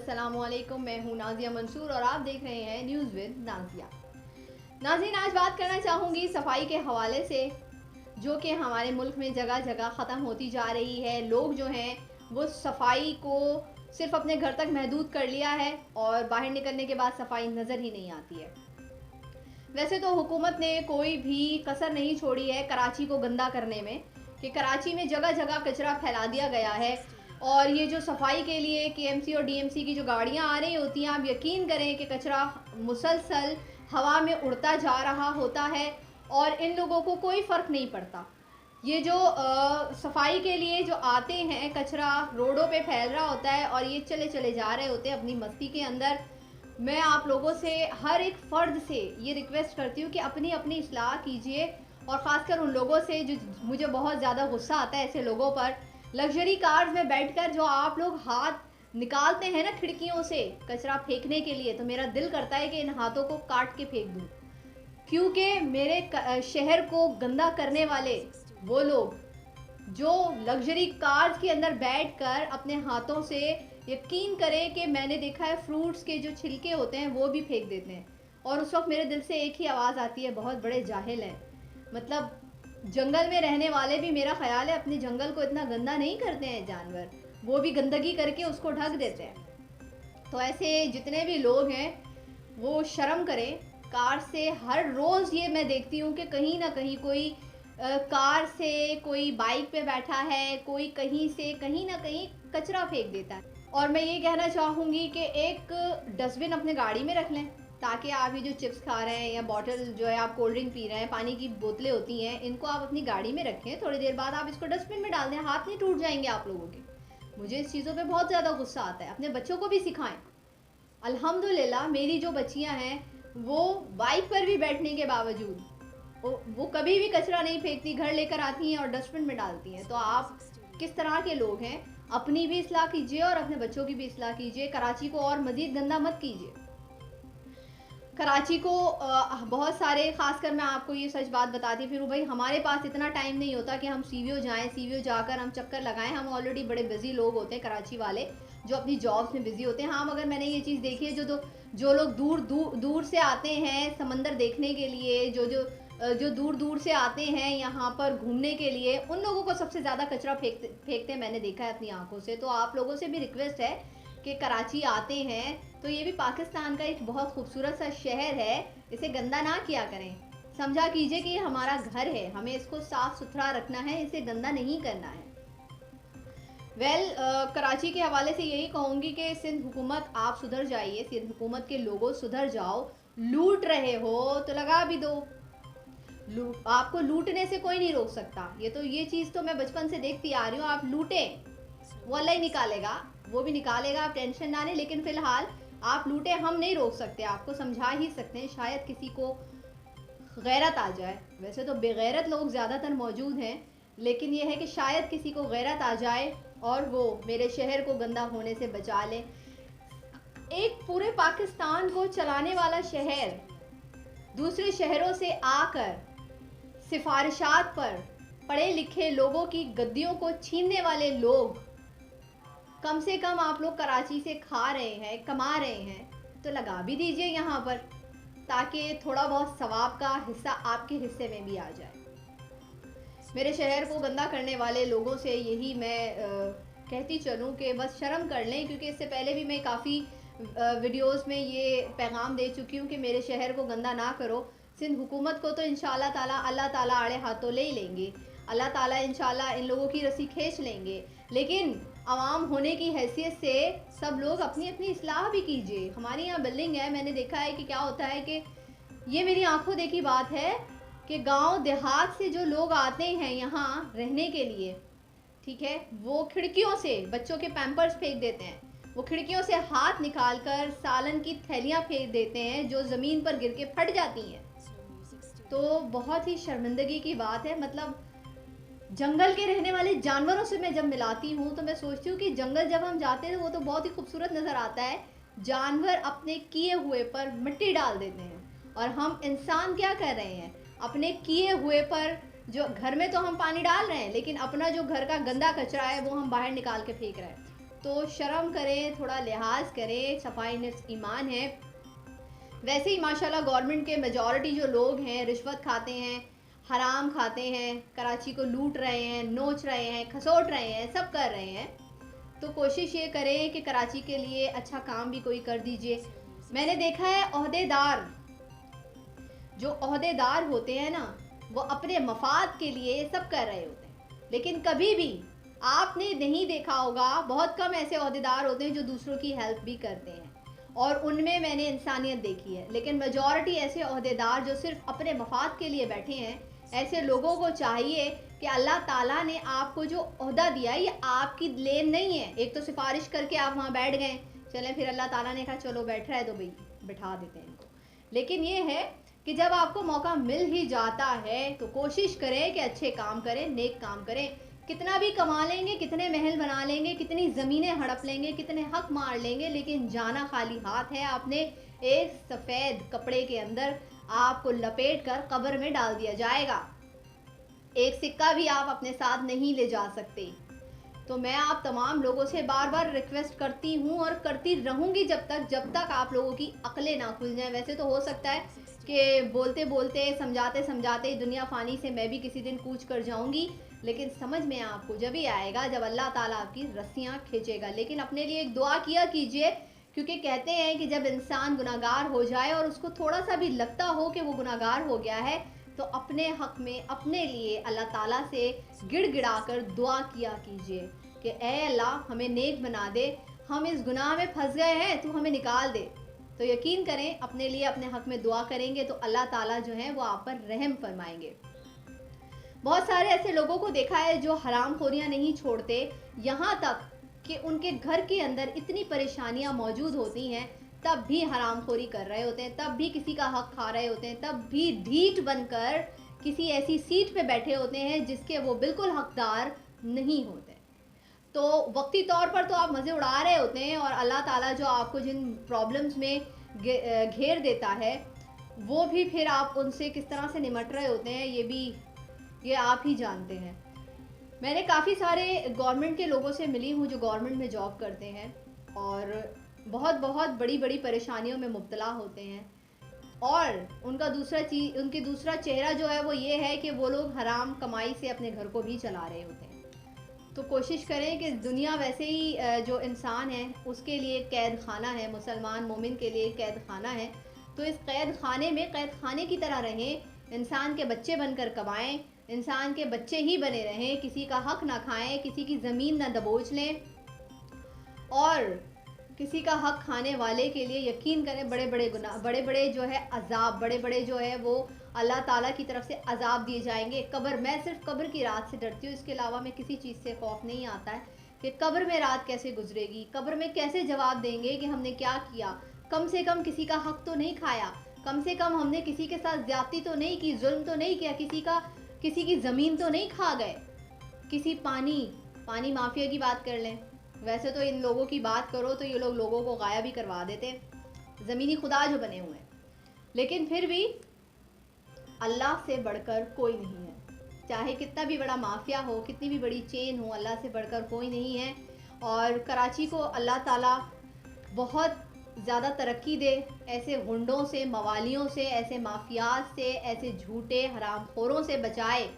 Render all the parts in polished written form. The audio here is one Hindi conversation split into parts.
अस्सलामुअलैकुम, मैं हूँ नाजिया मंसूर और आप देख रहे हैं न्यूज़ विद नाजिया। नाज़रीन, आज बात करना चाहूँगी सफाई के हवाले से, जो कि हमारे मुल्क में जगह जगह ख़त्म होती जा रही है। लोग जो हैं वो सफाई को सिर्फ अपने घर तक महदूद कर लिया है और बाहर निकलने के बाद सफाई नज़र ही नहीं आती है। वैसे तो हुकूमत ने कोई भी कसर नहीं छोड़ी है कराची को गंदा करने में, कि कराची में जगह जगह कचरा फैला दिया गया है। और ये जो सफाई के लिए केएमसी और डीएमसी की जो गाड़ियां आ रही होती हैं, आप यकीन करें कि कचरा मुसलसल हवा में उड़ता जा रहा होता है और इन लोगों को कोई फ़र्क नहीं पड़ता। ये जो सफाई के लिए जो आते हैं, कचरा रोडों पे फैल रहा होता है और ये चले चले जा रहे होते हैं अपनी मस्ती के अंदर। मैं आप लोगों से, हर एक फ़र्द से ये रिक्वेस्ट करती हूँ कि अपनी अपनी इस्लाह कीजिए, और ख़ासकर उन लोगों से जो, मुझे बहुत ज़्यादा गुस्सा आता है ऐसे लोगों पर, लग्जरी कार्स में बैठकर जो आप लोग हाथ निकालते हैं ना खिड़कियों से कचरा फेंकने के लिए, तो मेरा दिल करता है कि इन हाथों को काट के फेंक दूँ। क्योंकि मेरे शहर को गंदा करने वाले वो लोग जो लग्जरी कार्स के अंदर बैठकर अपने हाथों से, यकीन करें कि मैंने देखा है फ्रूट्स के जो छिलके होते हैं वो भी फेंक देते हैं। और उस वक्त मेरे दिल से एक ही आवाज़ आती है, बहुत बड़े जाहिल हैं। मतलब जंगल में रहने वाले भी, मेरा ख्याल है, अपने जंगल को इतना गंदा नहीं करते हैं जानवर, वो भी गंदगी करके उसको ढक देते हैं। तो ऐसे जितने भी लोग हैं वो शर्म करें। कार से हर रोज़ ये मैं देखती हूँ कि कहीं ना कहीं कोई कार से, कोई बाइक पे बैठा है, कोई कहीं से कहीं ना कहीं कचरा फेंक देता है। और मैं ये कहना चाहूँगी कि एक डस्टबिन अपने गाड़ी में रख लें, ताकि आप ये जो चिप्स खा रहे हैं या बॉटल जो है आप कोल्ड ड्रिंक पी रहे हैं, पानी की बोतलें होती हैं, इनको आप अपनी गाड़ी में रखें। थोड़ी देर बाद आप इसको डस्टबिन में डाल दें, हाथ नहीं टूट जाएंगे आप लोगों के। मुझे इस चीज़ों पे बहुत ज़्यादा गुस्सा आता है। अपने बच्चों को भी सिखाएं। अल्हम्दुलिल्लाह मेरी जो बच्चियां हैं वो बाइक पर भी बैठने के बावजूद वो कभी भी कचरा नहीं फेंकती, घर लेकर आती हैं और डस्टबिन में डालती हैं। तो आप किस तरह के लोग हैं? अपनी भी इस्लाह कीजिए और अपने बच्चों की भी इस्लाह कीजिए। कराची को और मज़ीद गंदा मत कीजिए। कराची को बहुत सारे, खासकर मैं आपको ये सच बात बताती फिरूँ भाई, हमारे पास इतना टाइम नहीं होता कि हम सीवीओ जाएं, सीवीओ जाकर हम चक्कर लगाएं। हम ऑलरेडी बड़े बिजी लोग होते हैं कराची वाले, जो अपनी जॉब्स में बिजी होते हैं। हाँ, मगर मैंने ये चीज़ देखी है, जो लोग दूर दूर दूर से आते हैं समंदर देखने के लिए, जो दूर दूर से आते हैं यहाँ पर घूमने के लिए, उन लोगों को सबसे ज़्यादा कचरा फेंकते मैंने देखा है अपनी आंखों से। तो आप लोगों से भी रिक्वेस्ट है कि कराची आते हैं तो ये भी पाकिस्तान का एक बहुत खूबसूरत सा शहर है, इसे गंदा ना किया करें। समझा कीजिए कि ये हमारा घर है, हमें इसको साफ़ सुथरा रखना है, इसे गंदा नहीं करना है। कराची के हवाले से यही कहूँगी कि सिंध हुकूमत आप सुधर जाइए, सिंध हुकूमत के लोगों सुधर जाओ। लूट रहे हो तो लगा भी दो, आपको लूटने से कोई नहीं रोक सकता। ये चीज़ तो मैं बचपन से देखती आ रही हूँ। आप लूटें, वो अल्लाह ही निकालेगा, वो भी निकालेगा, आप टेंशन ना लें। लेकिन फ़िलहाल आप लूटे, हम नहीं रोक सकते, आपको समझा ही सकते हैं। शायद किसी को गैरत आ जाए, वैसे तो बेगैरत लोग ज़्यादातर मौजूद हैं, लेकिन ये है कि शायद किसी को गैरत आ जाए और वो मेरे शहर को गंदा होने से बचा ले। एक पूरे पाकिस्तान को चलाने वाला शहर दूसरे शहरों से आकर सिफारिशात पर पढ़े लिखे लोगों की गद्दियों को छीनने वाले लोग, कम से कम आप लोग कराची से खा रहे हैं, कमा रहे हैं, तो लगा भी दीजिए यहाँ पर, ताकि थोड़ा बहुत सवाब का हिस्सा आपके हिस्से में भी आ जाए। मेरे शहर को गंदा करने वाले लोगों से यही मैं कहती चलूँ कि बस शर्म कर लें, क्योंकि इससे पहले भी मैं काफ़ी वीडियोस में ये पैगाम दे चुकी हूँ कि मेरे शहर को गंदा ना करो। सिंध हुकूमत को तो इंशाल्लाह ताला अल्लाह ताला आड़े हाथों ले लेंगे, अल्लाह ताला इंशाल्लाह इन लोगों की रस्सी खींच लेंगे। लेकिन आवाम होने की हैसियत से सब लोग अपनी अपनी इस्लाह भी कीजिए। हमारे यहाँ बिल्डिंग है, मैंने देखा है कि क्या होता है कि ये मेरी आंखों देखी बात है कि गांव देहात से जो लोग आते हैं यहाँ रहने के लिए, ठीक है, वो खिड़कियों से बच्चों के पैम्पर्स फेंक देते हैं, वो खिड़कियों से हाथ निकालकर सालन की थैलियाँ फेंक देते हैं जो ज़मीन पर गिर के फट जाती हैं। तो बहुत ही शर्मिंदगी की बात है। मतलब जंगल के रहने वाले जानवरों से मैं जब मिलाती हूँ तो मैं सोचती हूँ कि जंगल जब हम जाते हैं वो तो बहुत ही खूबसूरत नज़र आता है, जानवर अपने किए हुए पर मिट्टी डाल देते हैं, और हम इंसान क्या कर रहे हैं, अपने किए हुए पर, जो घर में तो हम पानी डाल रहे हैं, लेकिन अपना जो घर का गंदा कचरा है वो हम बाहर निकाल के फेंक रहे हैं। तो शर्म करें, थोड़ा लिहाज करें, सफाई निफ्स ईमान है। वैसे ही माशाल्लाह गवर्नमेंट के मेजॉरिटी जो लोग हैं रिश्वत खाते हैं, हराम खाते हैं, कराची को लूट रहे हैं, नोच रहे हैं, खसोट रहे हैं, सब कर रहे हैं। तो कोशिश ये करें कि कराची के लिए अच्छा काम भी कोई कर दीजिए। मैंने देखा है ओहदेदार, जो ओहदेदार होते हैं ना, वो अपने मफाद के लिए सब कर रहे होते हैं, लेकिन कभी भी आपने नहीं देखा होगा, बहुत कम ऐसे ओहदेदार होते हैं जो दूसरों की हेल्प भी करते हैं, और उनमें मैंने इंसानियत देखी है। लेकिन मेजॉरिटी ऐसे ओहदेदार जो सिर्फ अपने मफाद के लिए बैठे हैं, ऐसे लोगों को चाहिए कि अल्लाह ताला ने आपको जो ओहदा दिया है ये आपकी लेन नहीं है। एक तो सिफारिश करके आप वहाँ बैठ गए, चलें, फिर अल्लाह ताला ने कहा चलो बैठ रहा है तो भाई बिठा देते हैं इनको। लेकिन ये है कि जब आपको मौका मिल ही जाता है तो कोशिश करें कि अच्छे काम करें, नेक काम करें। कितना भी कमा लेंगे, कितने महल बना लेंगे, कितनी ज़मीनें हड़प लेंगे, कितने हक मार लेंगे, लेकिन जाना खाली हाथ है। आपने एक सफ़ेद कपड़े के अंदर आपको लपेट कर कब्र में डाल दिया जाएगा। एक सिक्का भी आप अपने साथ नहीं ले जा सकते। तो मैं आप तमाम लोगों से बार बार रिक्वेस्ट करती हूँ और करती रहूँगी जब तक आप लोगों की अक्लें ना खुल जाएं। वैसे तो हो सकता है कि बोलते बोलते, समझाते समझाते दुनिया फ़ानी से मैं भी किसी दिन कूच कर जाऊँगी, लेकिन समझ में आपको जब ही आएगा जब अल्लाह ताला आपकी रस्सियाँ खींचेगा। लेकिन अपने लिए एक दुआ किया कीजिए, क्योंकि कहते हैं कि जब इंसान गुनाहगार हो जाए और उसको थोड़ा सा भी लगता हो कि वो गुनाहगार हो गया है, तो अपने हक में, अपने लिए अल्लाह ताला से गिड़गिड़ा कर दुआ किया कीजिए कि ऐ अल्लाह हमें नेक बना दे, हम इस गुनाह में फंस गए हैं, तू हमें निकाल दे। तो यकीन करें, अपने लिए अपने हक में दुआ करेंगे तो अल्लाह ताला जो है वो आप पर रहम फरमाएंगे। बहुत सारे ऐसे लोगों को देखा है जो हरामखोरियां नहीं छोड़ते, यहाँ तक कि उनके घर के अंदर इतनी परेशानियां मौजूद होती हैं, तब भी हरामखोरी कर रहे होते हैं, तब भी किसी का हक खा रहे होते हैं, तब भी ढीठ बनकर किसी ऐसी सीट पे बैठे होते हैं जिसके वो बिल्कुल हकदार नहीं होते। तो वक्ती तौर पर तो आप मज़े उड़ा रहे होते हैं, और अल्लाह ताला जो आपको जिन प्रॉब्लम्स में घेर देता है, वो भी फिर आप उनसे किस तरह से निमट रहे होते हैं ये आप ही जानते हैं। मैंने काफ़ी सारे गवर्नमेंट के लोगों से मिली हूँ जो गवर्नमेंट में जॉब करते हैं और बहुत बहुत बड़ी बड़ी परेशानियों में मुब्तला होते हैं, और उनकी दूसरा चेहरा जो है वो ये है कि वो लोग हराम कमाई से अपने घर को भी चला रहे होते हैं। तो कोशिश करें कि दुनिया वैसे ही जो इंसान है उसके लिए कैद खाना है, मुसलमान मोमिन के लिए कैद खाना है। तो इस कैद खाने में कैद खाने की तरह रहें, इंसान के बच्चे बनकर कमाएं, इंसान के बच्चे ही बने रहें, किसी का हक ना खाएं, किसी की ज़मीन ना दबोच लें, और किसी का हक खाने वाले के लिए यकीन करें बड़े बड़े गुनाह, बड़े बड़े जो है अजाब, बड़े बड़े जो है वो अल्लाह ताला की तरफ से अजाब दिए जाएंगे। कब्र, मैं सिर्फ कब्र की रात से डरती हूँ, इसके अलावा मैं किसी चीज़ से खौफ नहीं आता है कि कब्र में रात कैसे गुजरेगी, कब्र में कैसे जवाब देंगे कि हमने क्या किया। कम से कम किसी का हक तो नहीं खाया, कम से कम हमने किसी के साथ ज्यादती तो नहीं की, जुल्म तो नहीं किया, किसी की ज़मीन तो नहीं खा गए। किसी पानी माफिया की बात कर लें, वैसे तो इन लोगों की बात करो तो ये लोगों को गायब भी करवा देते, ज़मीनी खुदा जो बने हुए हैं। लेकिन फिर भी अल्लाह से बढ़कर कोई नहीं है, चाहे कितना भी बड़ा माफिया हो, कितनी भी बड़ी चेन हो, अल्लाह से बढ़कर कोई नहीं है। और कराची को अल्लाह ताला बहुत ज़्यादा तरक्की दे, ऐसे गुंडों से, मवालियों से, ऐसे माफियाज से, ऐसे झूठे हरामखोरों से बचाए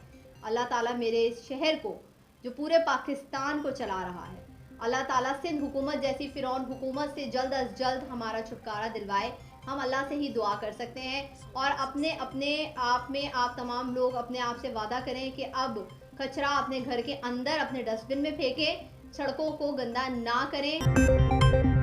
अल्लाह ताला मेरे इस शहर को जो पूरे पाकिस्तान को चला रहा है। अल्लाह ताला सिंध हुकूमत जैसी फ़िरौन हुकूमत से जल्द अज जल्द हमारा छुटकारा दिलवाए। हम अल्लाह से ही दुआ कर सकते हैं, और अपने अपने आप में आप तमाम लोग अपने आप से वादा करें कि अब कचरा अपने घर के अंदर अपने डस्टबिन में फेंकें, सड़कों को गंदा ना करें।